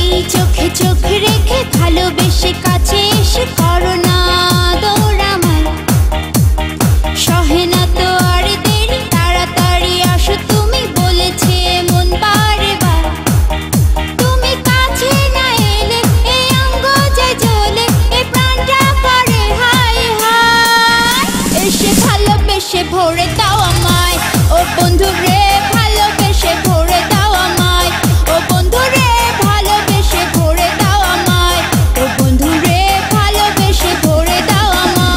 এই চোখে চোখ রেখে ভালোবেসে কাছে এসে করো না দৌড়ামায়। সহে না তো আর দেরি, তাড়াতাড়ি আসো তুমি, বলেছে মন বারে বার। তুমি কাছে না এলে এই অঙ্গ যায় জ্বলে, এই প্রাণটা করে হায় হায়। এসে ভালোবেসে ভরে দাও আমায়, ও বন্ধু রে ভালোবেসে ভরে দাও আমায়। ও বন্ধু রে ভালোবেসে ভরে দাও আমায়। ও বন্ধু রে ভালোবেসে ভরে দাও আমায়।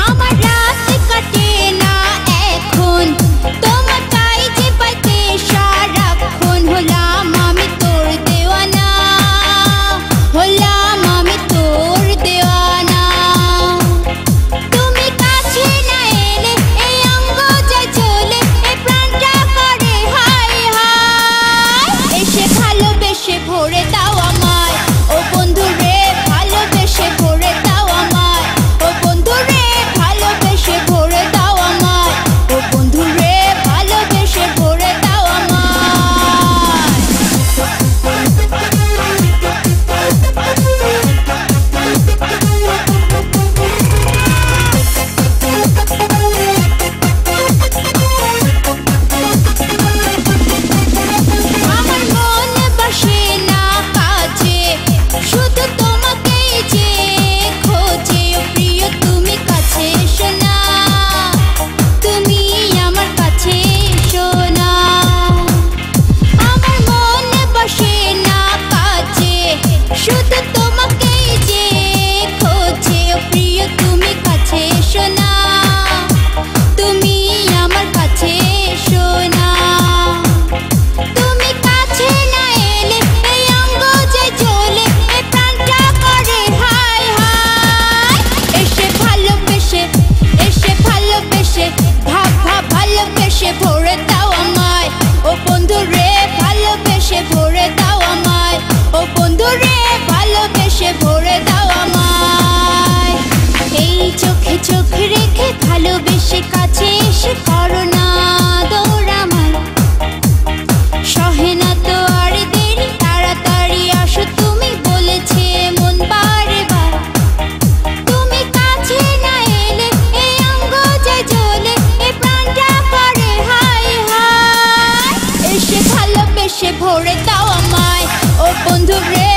আমার রাত কাটে না এখন, তোমার তাই যে পাইতে সারাক্ষণ। হলাম আমি তোর দেওয়ানা, হলাম আমি তোর দেওয়ানা। তুমি কাছে না এলে এই অঙ্গ যায় জ্বলে, এই প্রাণটা করে হায় হায়। এসে ভালোবেসে ভরে দাও আমায়, ও বন্ধু রে ভালোবেসে ভরে দাও আমায়। ও বন্ধু রে ভালোবেসে ভরে দাও আমায়। ও বন্ধু রে ভালোবেসে ভরে দাও আমায়। আমার মন বসে না কাছে, শুধু তোমাকেই যে খোঁজে। ও প্রিয় তুমি কাছে এসো না, তুমি আমার কাছে এসো না। আমার মন বসে না কাছে, শুধু তোমাকেই যে খোঁজে। ও প্রিয় তুমি কাছে এসো না, তুমি আমার কাছে এসো না। তুমি কাছে না এলে এই অঙ্গ যায় জ্বলে, এই প্রাণটা করে হায় হায়। এসে ভালোবেসে ভালোবেসে ভরে দাও আমায়। ও বন্ধু রে ভালোবেসে ভরে দাও আমায়। ও বন্ধু রে ভালোবেসে ভরে দাও আমায়। এই চোখে চোখ রেখে ভালোবেসে কাছে এসে করো না দৌড়ামায়। সহে না তো আর দেরি, তাড়াতাড়ি আসো তুমি, বলেছে মন বারে বার। তুমি কাছে না এলে এই অঙ্গ যায় জ্বলে, এই প্রাণটা করে হায় হায়। এসে ভালোবেসে ভরে দাও আমায়, ও বন্ধু রে